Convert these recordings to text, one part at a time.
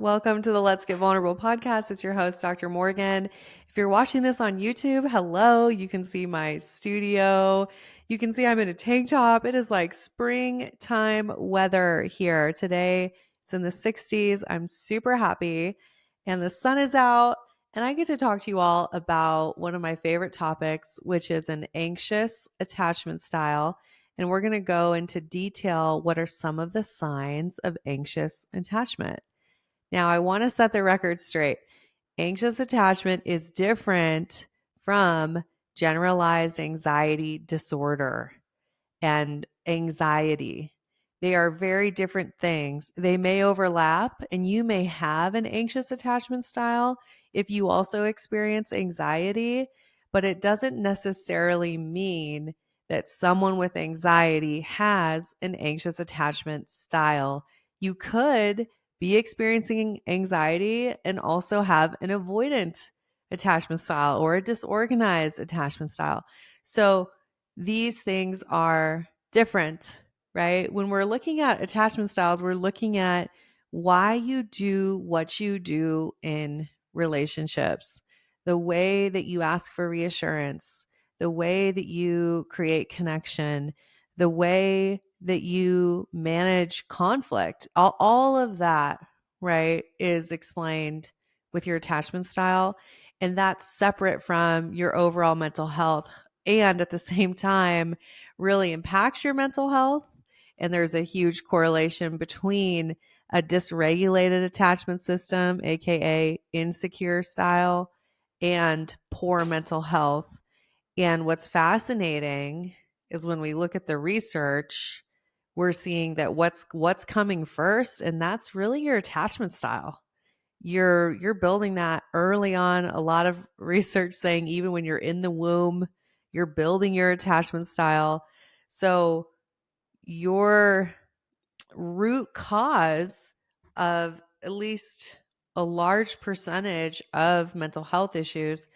Welcome to the Let's Get Vulnerable podcast. It's your host, Dr. Morgan. If you're watching this on YouTube, hello. You can see my studio. You can see I'm in a tank top. It is like springtime weather here. Today, it's in the 60s. I'm super happy and the sun is out. And I get to talk to you all about one of my favorite topics, which is an anxious attachment style. And we're going to go into detail what are some of the signs of anxious attachment. Now, I want to set the record straight. Anxious attachment is different from generalized anxiety disorder and anxiety. They are very different things. They may overlap, and you may have an anxious attachment style if you also experience anxiety, but it doesn't necessarily mean that someone with anxiety has an anxious attachment style. You could be experiencing anxiety and also have an avoidant attachment style or a disorganized attachment style. So these things are different, right? When we're looking at attachment styles, we're looking at why you do what you do in relationships, the way that you ask for reassurance, the way that you create connection, the way that you manage conflict, all of that, right, is explained with your attachment style. And that's separate from your overall mental health and at the same time really impacts your mental health. And there's a huge correlation between a dysregulated attachment system, aka insecure style, and poor mental health. And what's fascinating is when we look at the research, we're seeing that what's coming first, and that's really your attachment style. You're building that early on. A lot of research saying even when you're in the womb, you're building your attachment style. So your root cause of at least a large percentage of mental health issues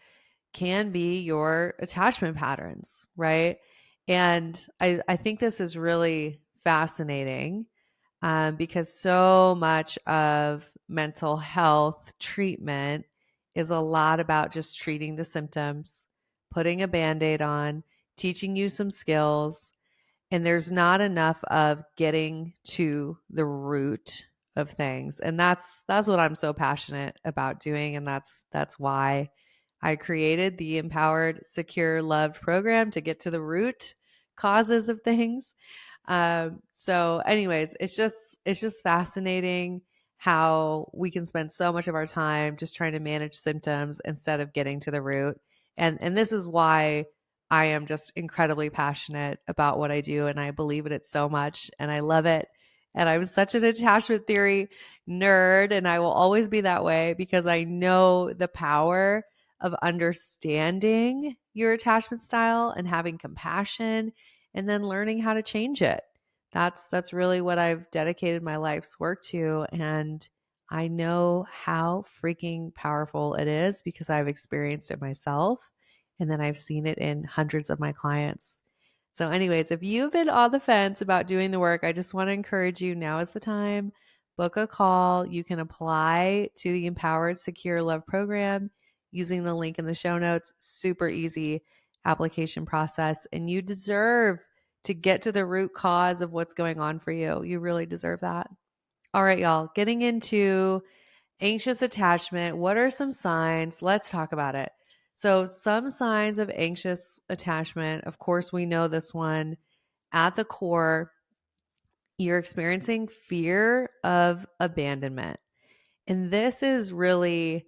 can be your attachment patterns, right? And I think this is really fascinating because so much of mental health treatment is a lot about just treating the symptoms, putting a Band-Aid on, teaching you some skills, and there's not enough of getting to the root of things. And that's what I'm so passionate about doing, and that's why I created the Empowered.Secure.Loved program to get to the root causes of things. So anyways, it's just fascinating how we can spend so much of our time just trying to manage symptoms instead of getting to the root. And this is why I am just incredibly passionate about what I do, and I believe in it so much, and I love it. And I'm such an attachment theory nerd, and I will always be that way because I know the power of understanding your attachment style and having compassion and then learning how to change it. That's really what I've dedicated my life's work to. And I know how freaking powerful it is because I've experienced it myself. And then I've seen it in hundreds of my clients. So anyways, if you've been on the fence about doing the work, I just want to encourage you, now is the time. Book a call. You can apply to the Empowered.Secure.Loved program using the link in the show notes. Super easy application process. And you deserve to get to the root cause of what's going on for you. You really deserve that. All right, y'all, getting into anxious attachment. What are some signs? Let's talk about it. So some signs of anxious attachment, of course, we know this one. At the core, you're experiencing fear of abandonment. And this is really,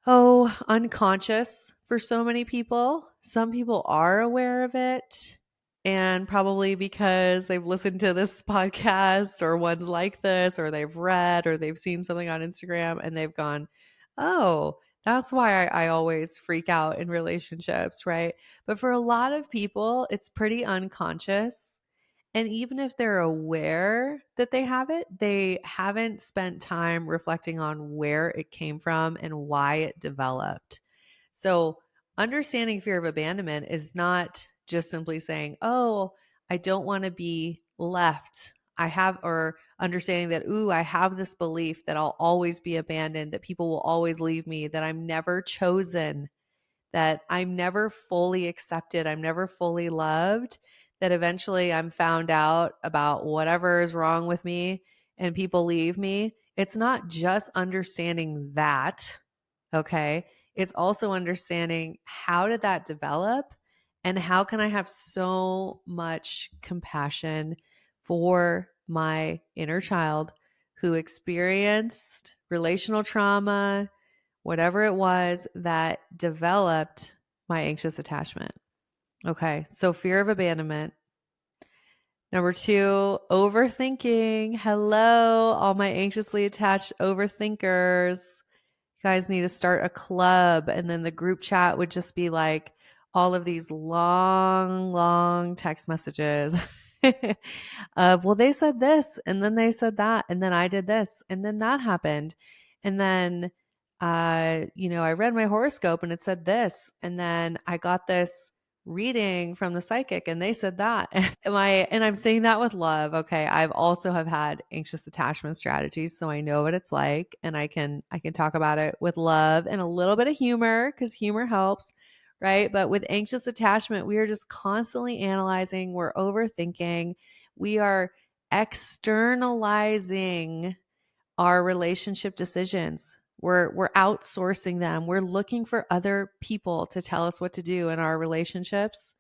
unconscious for so many people. Some people are aware of it. And probably because they've listened to this podcast or ones like this, or they've read, or they've seen something on Instagram and they've gone, oh, that's why I always freak out in relationships, right? But for a lot of people, it's pretty unconscious. And even if they're aware that they have it, they haven't spent time reflecting on where it came from and why it developed. So, understanding fear of abandonment is not just simply saying, oh, I don't want to be left. or understanding that, ooh, I have this belief that I'll always be abandoned, that people will always leave me, that I'm never chosen, that I'm never fully accepted, I'm never fully loved, that eventually I'm found out about whatever is wrong with me and people leave me. It's not just understanding that, okay? It's also understanding, how did that develop and how can I have so much compassion for my inner child who experienced relational trauma, whatever it was that developed my anxious attachment. Okay, so fear of abandonment. Number 2, overthinking. Hello, all my anxiously attached overthinkers. You guys need to start a club, and then the group chat would just be like all of these long, long text messages of, well, they said this, and then they said that, and then I did this, and then that happened. And then, I read my horoscope and it said this, and then I got this reading from the psychic and they said that. And I'm saying that with love. Okay. I've also have had anxious attachment strategies, so I know what it's like, and I can talk about it with love and a little bit of humor, because humor helps, right? But with anxious attachment, we are just constantly analyzing, we're overthinking, we are externalizing our relationship decisions. We're outsourcing them. We're looking for other people to tell us what to do in our relationships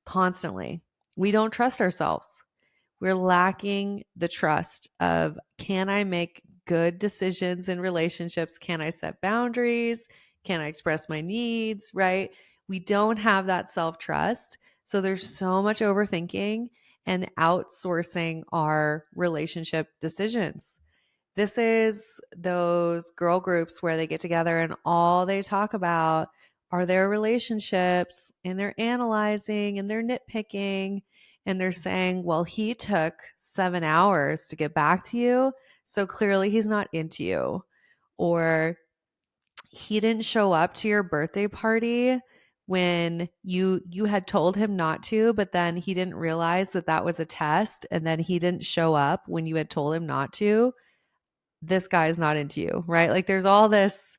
constantly. We don't trust ourselves. We're lacking the trust of, can I make good decisions in relationships? Can I set boundaries? Can I express my needs, right? We don't have that self-trust. So there's so much overthinking and outsourcing our relationship decisions. This is those girl groups where they get together and all they talk about are their relationships, and they're analyzing and they're nitpicking, and they're saying, well, he took 7 hours to get back to you, so clearly he's not into you. Or he didn't show up to your birthday party when you had told him not to, but then he didn't realize that that was a test, and then he didn't show up when you had told him not to. This guy is not into you, right? Like there's all this,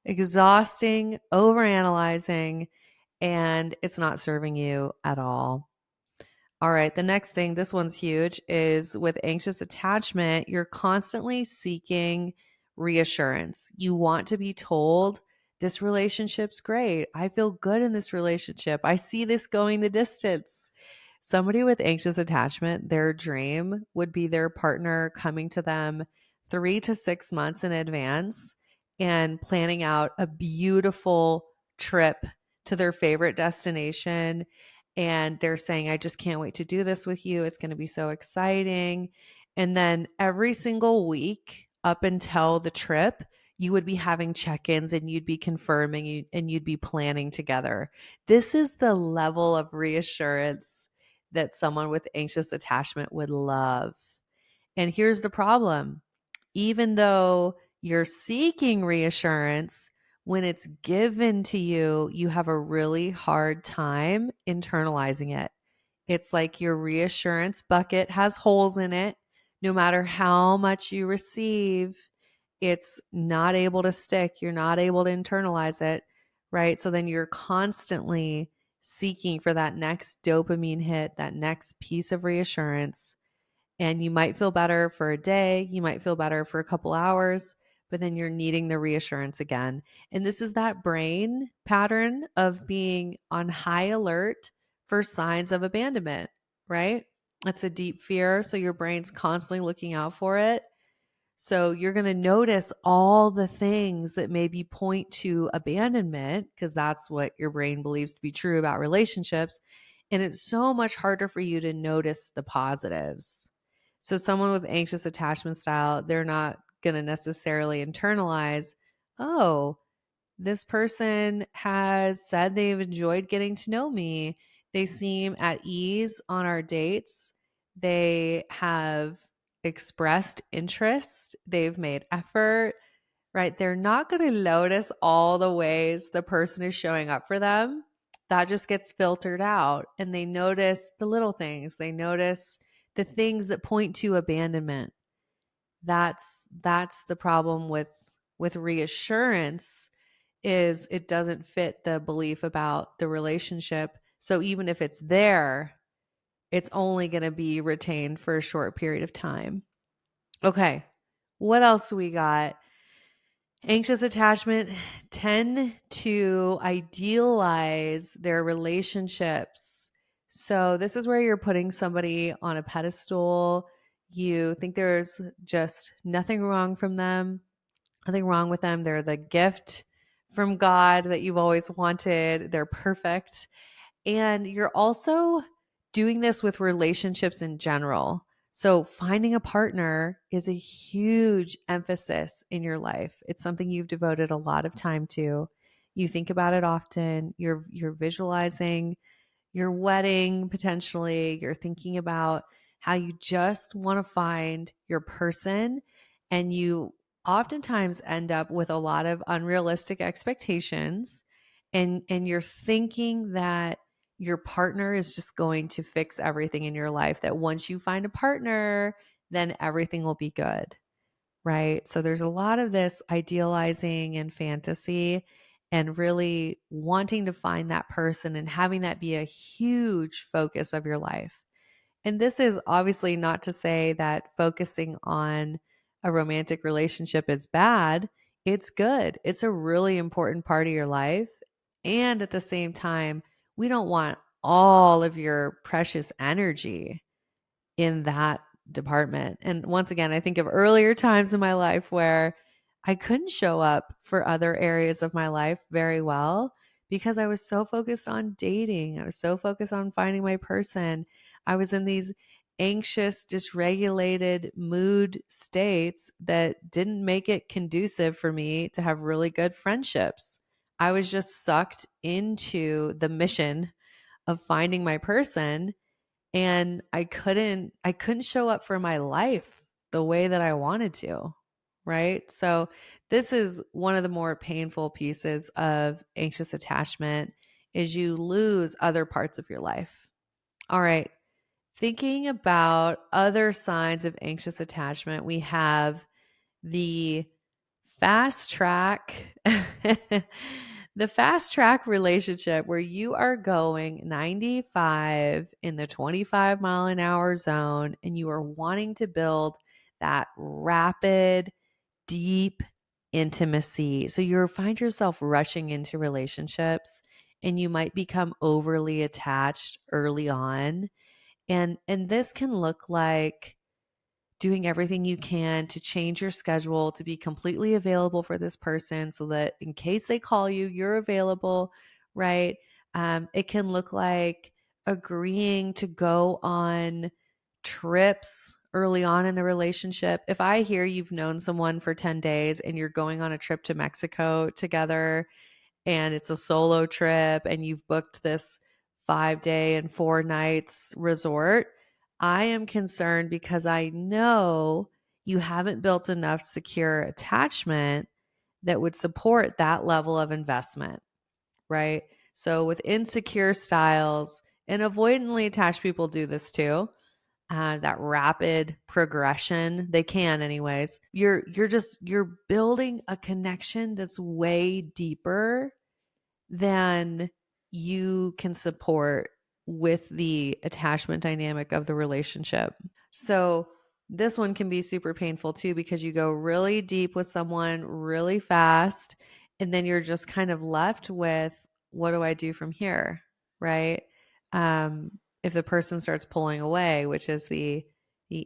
exhausting overanalyzing, and it's not serving you at all. All right, the next thing, this one's huge, is with anxious attachment, you're constantly seeking reassurance. You want to be told, this relationship's great. I feel good in this relationship. I see this going the distance. Somebody with anxious attachment, their dream would be their partner coming to them 3 to 6 months in advance and planning out a beautiful trip to their favorite destination. And they're saying, I just can't wait to do this with you. It's going to be so exciting. And then every single week up until the trip, you would be having check-ins and you'd be confirming and you'd be planning together. This is the level of reassurance that someone with anxious attachment would love. And here's the problem. Even though you're seeking reassurance, when it's given to you, you have a really hard time internalizing it. It's like your reassurance bucket has holes in it. No matter how much you receive, it's not able to stick. You're not able to internalize it, right? So then you're constantly seeking for that next dopamine hit, that next piece of reassurance. And you might feel better for a day, you might feel better for a couple hours, but then you're needing the reassurance again. And this is that brain pattern of being on high alert for signs of abandonment, right? It's a deep fear. So your brain's constantly looking out for it. So you're going to notice all the things that maybe point to abandonment, because that's what your brain believes to be true about relationships. And it's so much harder for you to notice the positives. So someone with anxious attachment style, they're not going to necessarily internalize, oh, this person has said they've enjoyed getting to know me. They seem at ease on our dates. They have expressed interest. They've made effort, right? They're not going to notice all the ways the person is showing up for them. That just gets filtered out. And they notice the little things. They notice the things that point to abandonment. That's the problem with reassurance, is it doesn't fit the belief about the relationship. So even if it's there, it's only going to be retained for a short period of time. Okay. What else we got? Anxious attachment tend to idealize their relationships. So this is where you're putting somebody on a pedestal. You think there's just nothing wrong from them, nothing wrong with them. They're the gift from God that you've always wanted. They're perfect. And you're also doing this with relationships in general. So finding a partner is a huge emphasis in your life. It's something you've devoted a lot of time to. You think about it often. You're visualizing your wedding potentially. You're thinking about how you just want to find your person, and you oftentimes end up with a lot of unrealistic expectations, and you're thinking that your partner is just going to fix everything in your life, that once you find a partner, then everything will be good, right? So there's a lot of this idealizing and fantasy and really wanting to find that person and having that be a huge focus of your life. And this is obviously not to say that focusing on a romantic relationship is bad. It's good. It's a really important part of your life. And at the same time, we don't want all of your precious energy in that department. And once again, I think of earlier times in my life where I couldn't show up for other areas of my life very well because I was so focused on dating. I was so focused on finding my person. I was in these anxious, dysregulated mood states that didn't make it conducive for me to have really good friendships. I was just sucked into the mission of finding my person, and I couldn't show up for my life the way that I wanted to, right? So this is one of the more painful pieces of anxious attachment, is you lose other parts of your life. All right. Thinking about other signs of anxious attachment, we have the fast track the fast track relationship where you are going 95 in the 25-mile-an-hour zone, and you are wanting to build that rapid, deep intimacy. So you find yourself rushing into relationships, and you might become overly attached early on. And this can look like doing everything you can to change your schedule to be completely available for this person so that in case they call you, you're available, right? It can look like agreeing to go on trips early on in the relationship. If I hear you've known someone for 10 days and you're going on a trip to Mexico together, and it's a solo trip and you've booked this 5 day and 4 nights resort, I am concerned because I know you haven't built enough secure attachment that would support that level of investment, right? So with insecure styles, and avoidantly attached people do this too, that rapid progression, they can anyways. You're building a connection that's way deeper than you can support with the attachment dynamic of the relationship. So this one can be super painful too, because you go really deep with someone really fast, and then you're just kind of left with, what do I do from here? Right? If the person starts pulling away, which is the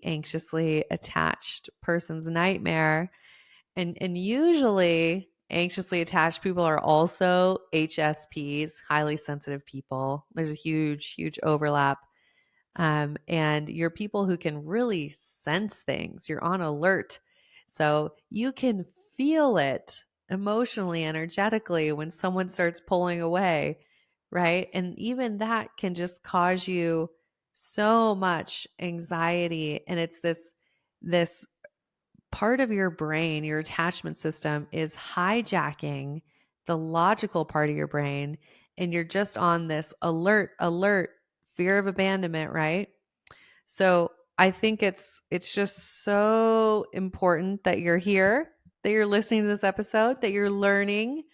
anxiously attached person's nightmare, and usually anxiously attached people are also HSPs, highly sensitive people. There's a huge overlap. And you're people who can really sense things. You're on alert. So you can feel it emotionally, energetically when someone starts pulling away, right? And even that can just cause you so much anxiety. And it's this part of your brain, your attachment system, is hijacking the logical part of your brain, and you're just on this alert, fear of abandonment, right? So I think it's just so important that you're here, that you're listening to this episode, that you're learning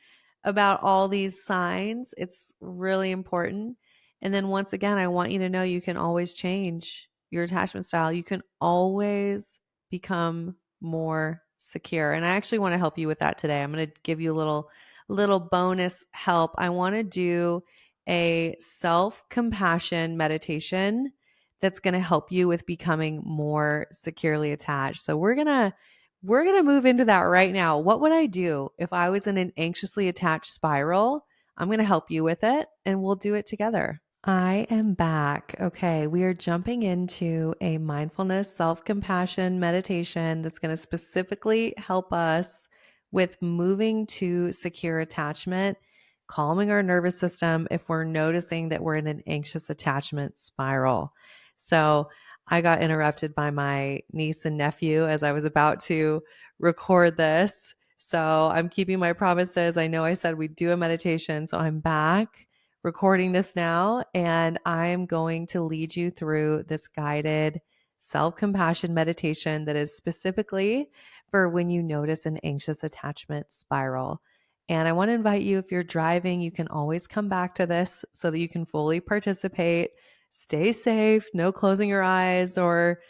about all these signs. It's really important. And then once again, I want you to know you can always change your attachment style. You can always become more secure. And I actually want to help you with that today. I'm going to give you a little bonus help. I want to do a self-compassion meditation that's going to help you with becoming more securely attached. So we're going to move into that right now. What would I do if I was in an anxiously attached spiral? I'm going to help you with it and we'll do it together. I am back. Okay, we are jumping into a mindfulness self-compassion meditation that's going to specifically help us with moving to secure attachment, calming our nervous system if we're noticing that we're in an anxious attachment spiral. So, I got interrupted by my niece and nephew as I was about to record this. So, I'm keeping my promises. I know I said we'd do a meditation, so I'm back recording this now, and I'm going to lead you through this guided self-compassion meditation that is specifically for when you notice an anxious attachment spiral. And I want to invite you, if you're driving, you can always come back to this so that you can fully participate. Stay safe, no closing your eyes or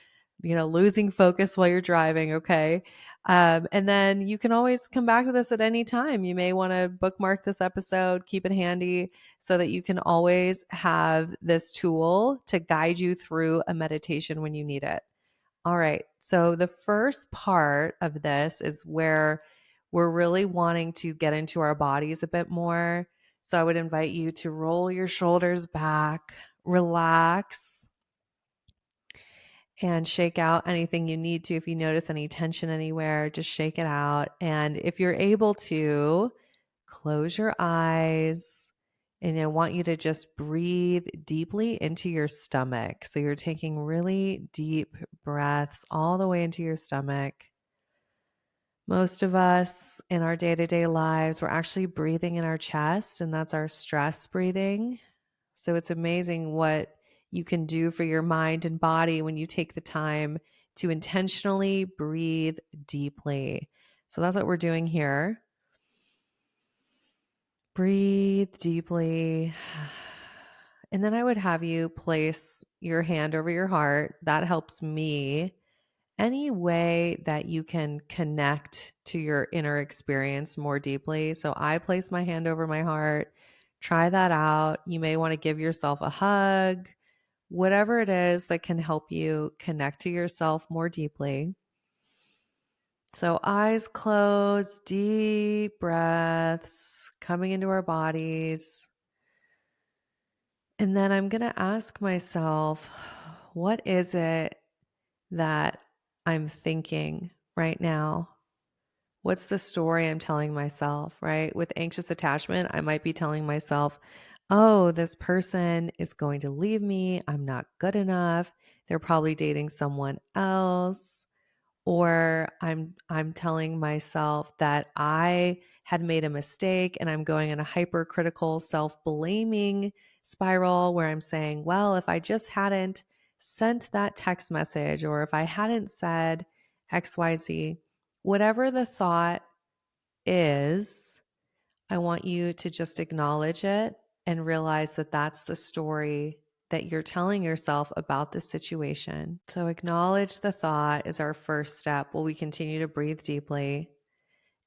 losing focus while you're driving, okay? And then you can always come back to this at any time. You may want to bookmark this episode, keep it handy so that you can always have this tool to guide you through a meditation when you need it. All right. So the first part of this is where we're really wanting to get into our bodies a bit more. So I would invite you to roll your shoulders back, relax, and shake out anything you need to. If you notice any tension anywhere, just shake it out. And if you're able to, close your eyes. And I want you to just breathe deeply into your stomach. So you're taking really deep breaths all the way into your stomach. Most of us in our day-to-day lives, we're actually breathing in our chest, and that's our stress breathing. So it's amazing what you can do for your mind and body when you take the time to intentionally breathe deeply. So that's what we're doing here. Breathe deeply. And then I would have you place your hand over your heart. That helps me. Any way that you can connect to your inner experience more deeply. So I place my hand over my heart. Try that out. You may want to give yourself a hug, whatever it is that can help you connect to yourself more deeply. So eyes closed, deep breaths coming into our bodies. And then I'm going to ask myself, what is it that I'm thinking right now? What's the story I'm telling myself, right? With anxious attachment, I might be telling myself, oh, this person is going to leave me. I'm not good enough. They're probably dating someone else. Or I'm telling myself that I had made a mistake and I'm going in a hypercritical self-blaming spiral where I'm saying, well, if I just hadn't sent that text message or if I hadn't said XYZ, whatever the thought is, I want you to just acknowledge it and realize that that's the story that you're telling yourself about the situation. So acknowledge the thought is our first step while we continue to breathe deeply.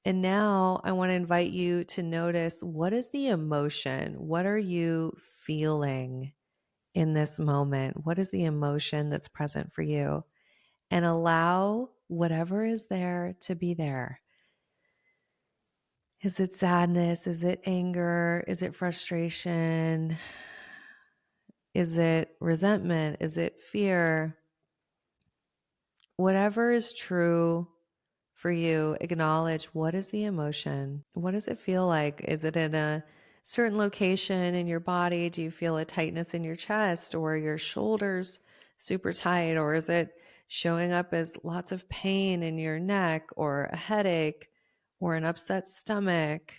And now I want to invite you to notice, what is the emotion? What are you feeling in this moment? What is the emotion that's present for you? And allow whatever is there to be there. Is it sadness? Is it anger? Is it frustration? Is it resentment? Is it fear? Whatever is true for you, acknowledge, what is the emotion? What does it feel like? Is it in a certain location in your body? Do you feel a tightness in your chest or your shoulders super tight? Or is it showing up as lots of pain in your neck or a headache or an upset stomach?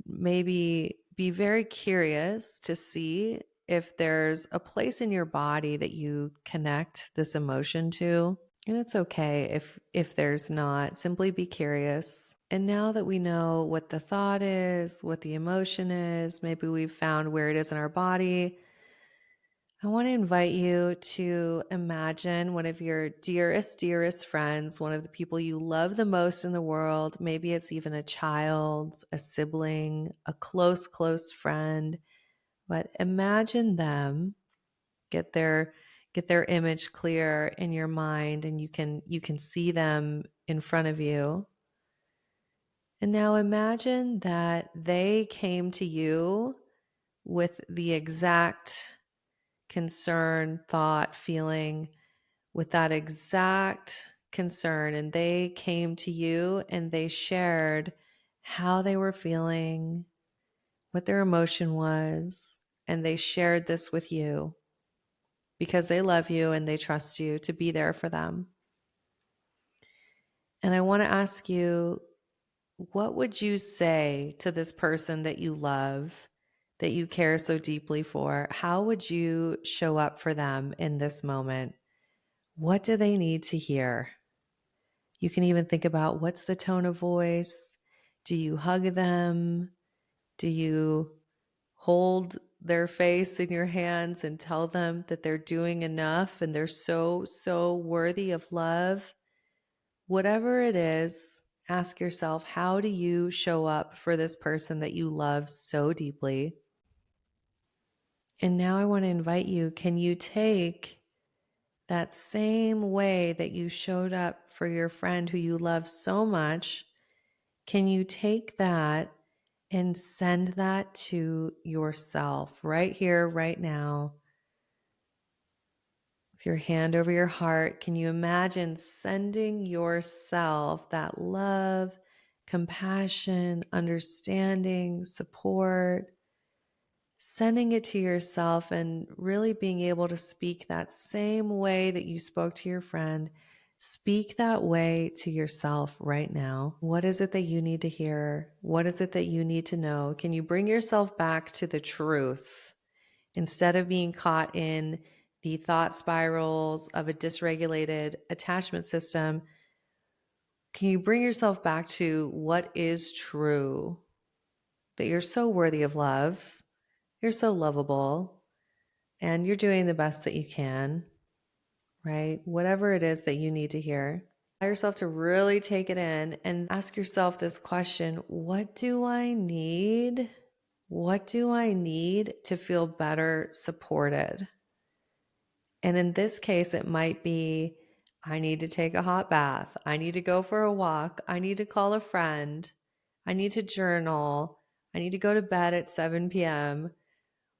Maybe be very curious to see if there's a place in your body that you connect this emotion to. And it's okay if there's not. Simply be curious. And now that we know what the thought is, what the emotion is, maybe we've found where it is in our body, I want to invite you to imagine one of your dearest, dearest friends, one of the people you love the most in the world. Maybe it's even a child, a sibling, a close, close friend. But imagine them, get their image clear in your mind, and you can see them in front of you. And now imagine that they came to you with the exact concern, thought, feeling, with that exact concern, and they came to you and they shared how they were feeling, what their emotion was, and they shared this with you because they love you and they trust you to be there for them. And I want to ask you, what would you say to this person that you love, that you care so deeply for? How would you show up for them in this moment? What do they need to hear? You can even think about, what's the tone of voice? Do you hug them? Do you hold their face in your hands and tell them that they're doing enough and they're so, so worthy of love? Whatever it is, ask yourself, how do you show up for this person that you love so deeply? And now I want to invite you, can you take that same way that you showed up for your friend who you love so much? Can you take that and send that to yourself right here, right now? With your hand over your heart, can you imagine sending yourself that love, compassion, understanding, support, sending it to yourself, and really being able to speak that same way that you spoke to your friend? Speak that way to yourself right now. What is it that you need to hear? What is it that you need to know? Can you bring yourself back to the truth instead of being caught in the thought spirals of a dysregulated attachment system? Can you bring yourself back to what is true? That you're so worthy of love, you're so lovable, and you're doing the best that you can, right? Whatever it is that you need to hear. Allow yourself to really take it in and ask yourself this question: what do I need? What do I need to feel better supported? And in this case, it might be, I need to take a hot bath. I need to go for a walk. I need to call a friend. I need to journal. I need to go to bed at 7 p.m.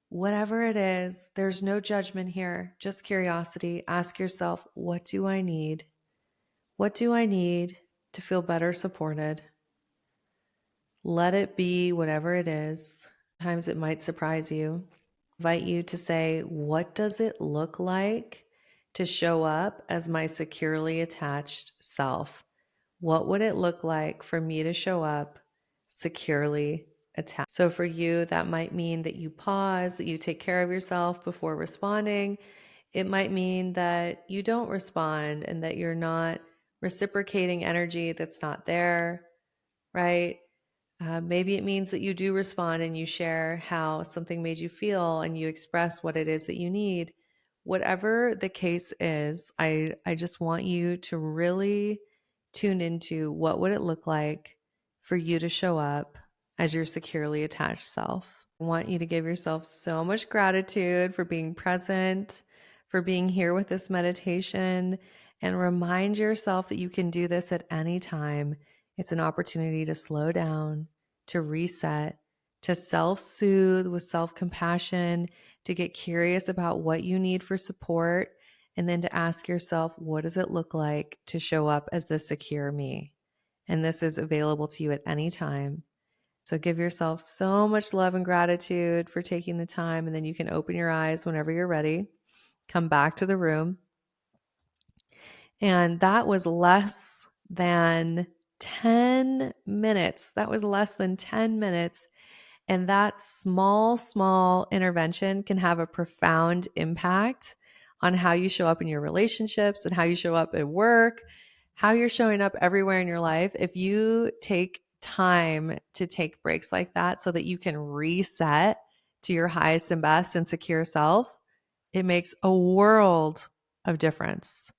Whatever it is, there's no judgment here, just curiosity. Ask yourself, what do I need? What do I need to feel better supported? Let it be whatever it is. Sometimes it might surprise you. Invite you to say, what does it look like to show up as my securely attached self? What would it look like for me to show up securely attached? So for you, that might mean that you pause, that you take care of yourself before responding. It might mean that you don't respond and that you're not reciprocating energy that's not there, right? Maybe it means that you do respond and you share how something made you feel and you express what it is that you need. Whatever the case is, I just want you to really tune into, what would it look like for you to show up as your securely attached self. I want you to give yourself so much gratitude for being present, for being here with this meditation, and remind yourself that you can do this at any time. It's an opportunity to slow down, to reset, to self-soothe with self-compassion, to get curious about what you need for support, and then to ask yourself, what does it look like to show up as the secure me? And this is available to you at any time. So give yourself so much love and gratitude for taking the time, and then you can open your eyes whenever you're ready. Come back to the room. And that was less than 10 minutes. That was less than 10 minutes. And that small intervention can have a profound impact on how you show up in your relationships and how you show up at work, how you're showing up everywhere in your life. If you take time to take breaks like that so that you can reset to your highest and best and secure self, it makes a world of difference,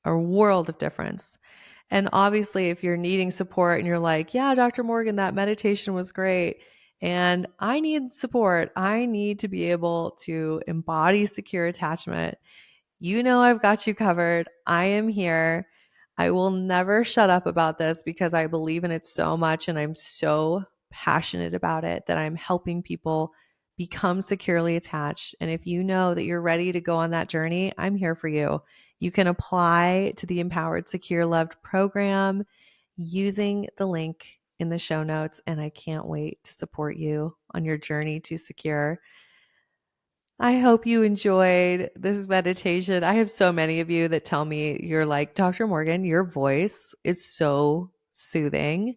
a world of difference. And obviously, if you're needing support and you're like, yeah, Dr. Morgan, that meditation was great. And I need support. I need to be able to embody secure attachment. You know, I've got you covered. I am here. I will never shut up about this because I believe in it so much and I'm so passionate about it that I'm helping people become securely attached. And if you know that you're ready to go on that journey, I'm here for you. You can apply to the Empowered.Secure.Loved program using the link in the show notes. And I can't wait to support you on your journey to secure. I hope you enjoyed this meditation. I have so many of you that tell me you're like, Dr. Morgan, your voice is so soothing.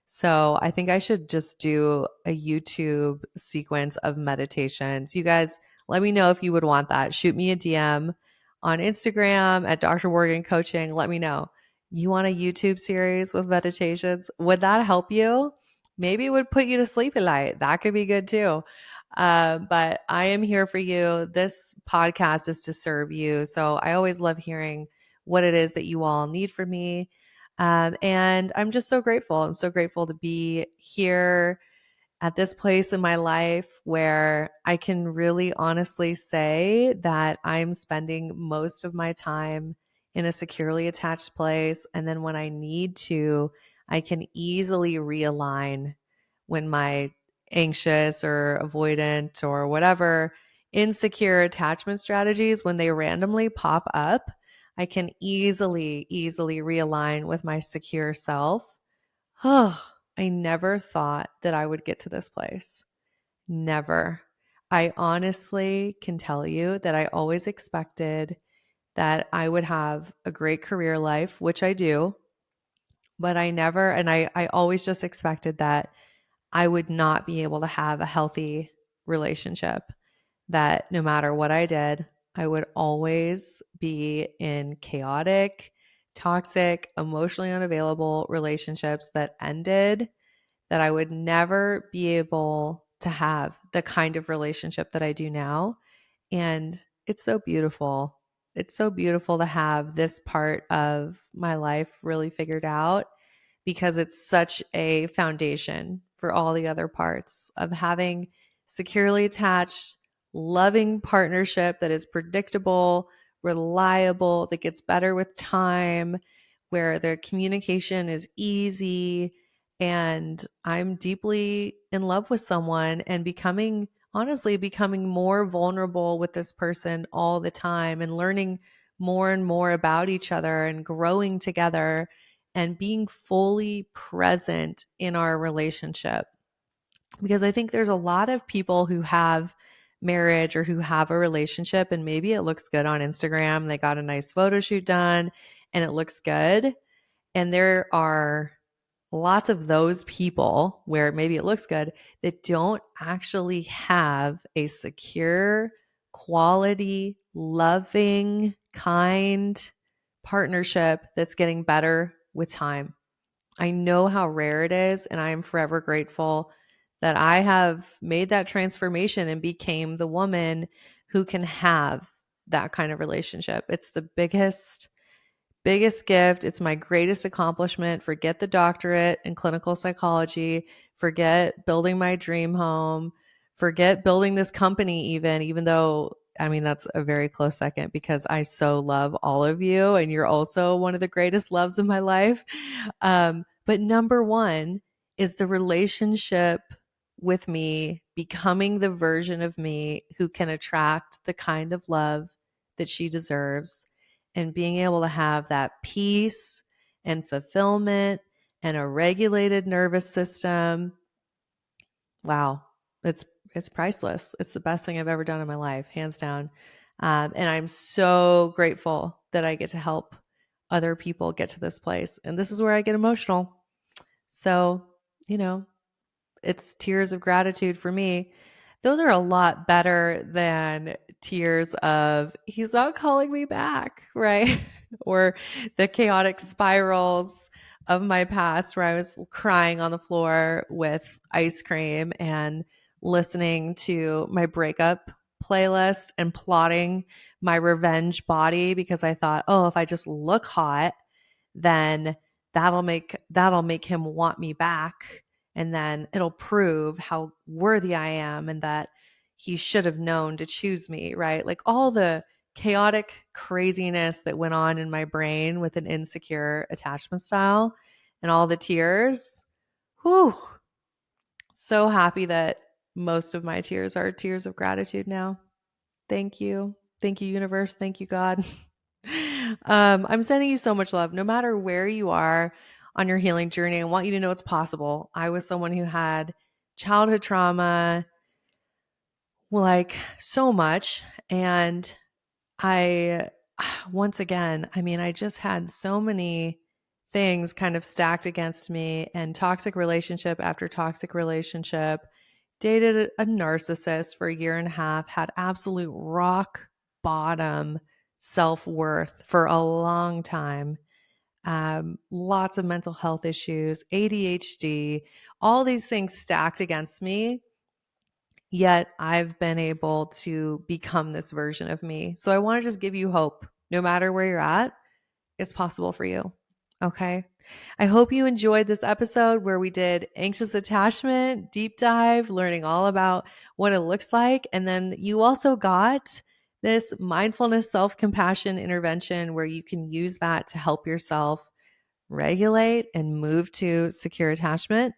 So I think I should just do a YouTube sequence of meditations. You guys, let me know if you would want that. Shoot me a DM on Instagram at Dr. Morgan Coaching. Let me know. You want a YouTube series with meditations? Would that help you? Maybe it would put you to sleep at night. That could be good too. But I am here for you. This podcast is to serve you. So I always love hearing what it is that you all need from me. And I'm just so grateful. I'm so grateful to be here at this place in my life where I can really honestly say that I'm spending most of my time in a securely attached place. And then when I need to, I can easily realign when my anxious or avoidant or whatever insecure attachment strategies, when they randomly pop up, I can easily realign with my secure self. Oh, I never thought that I would get to this place. Never. I honestly can tell you that I always expected that I would have a great career life, which I do, but I never, and I always just expected that I would not be able to have a healthy relationship, that no matter what I did, I would always be in chaotic, toxic, emotionally unavailable relationships that ended, that I would never be able to have the kind of relationship that I do now. And it's so beautiful. It's so beautiful to have this part of my life really figured out because it's such a foundation for all the other parts of having securely attached, loving partnership that is predictable, reliable, that gets better with time, where the communication is easy. And I'm deeply in love with someone and honestly, becoming more vulnerable with this person all the time and learning more and more about each other and growing together and being fully present in our relationship. Because I think there's a lot of people who have marriage or who have a relationship and maybe it looks good on Instagram. They got a nice photo shoot done and it looks good. And there are lots of those people where maybe it looks good that don't actually have a secure, quality, loving, kind partnership that's getting better with time. I know how rare it is, and I am forever grateful that I have made that transformation and became the woman who can have that kind of relationship. It's the biggest gift. It's my greatest accomplishment. Forget the doctorate in clinical psychology. Forget building my dream home. Forget building this company, even though, I mean, that's a very close second because I so love all of you and you're also one of the greatest loves of my life. But number one is the relationship with me, becoming the version of me who can attract the kind of love that she deserves, and being able to have that peace and fulfillment and a regulated nervous system. Wow, it's priceless. It's the best thing I've ever done in my life, hands down. And I'm so grateful that I get to help other people get to this place. And this is where I get emotional. So, you know, it's tears of gratitude for me. Those are a lot better than tears of he's not calling me back, right? Or the chaotic spirals of my past where I was crying on the floor with ice cream and listening to my breakup playlist and plotting my revenge body because I thought, oh, if I just look hot, then that'll make him want me back, and then it'll prove how worthy I am and that he should have known to choose me, right? Like all the chaotic craziness that went on in my brain with an insecure attachment style and all the tears. Whew. So happy that most of my tears are tears of gratitude now. Thank you. Thank you, universe. Thank you, God. I'm sending you so much love. No matter where you are on your healing journey, I want you to know it's possible. I was someone who had childhood trauma, like so much. And I, once again, I mean, I just had so many things kind of stacked against me, and toxic relationship after toxic relationship. Dated a narcissist for a year and a half, had absolute rock bottom self worth for a long time. Lots of mental health issues, ADHD, all these things stacked against me. Yet I've been able to become this version of me. So I want to just give you hope. No matter where you're at, it's possible for you. Okay. I hope you enjoyed this episode where we did anxious attachment, deep dive, learning all about what it looks like. And then you also got this mindfulness self compassion intervention where you can use that to help yourself regulate and move to secure attachment.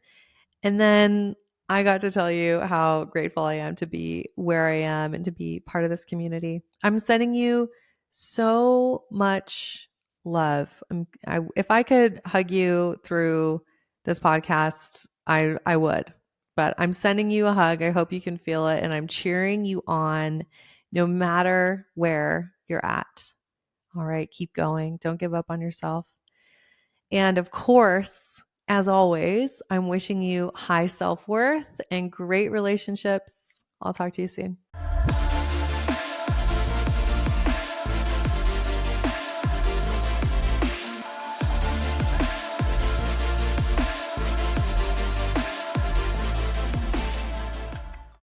And then I got to tell you how grateful I am to be where I am and to be part of this community. I'm sending you so much love. If I could hug you through this podcast, I would. But I'm sending you a hug. I hope you can feel it. And I'm cheering you on no matter where you're at. All right, keep going. Don't give up on yourself. And of course, as always, I'm wishing you high self worth and great relationships. I'll talk to you soon.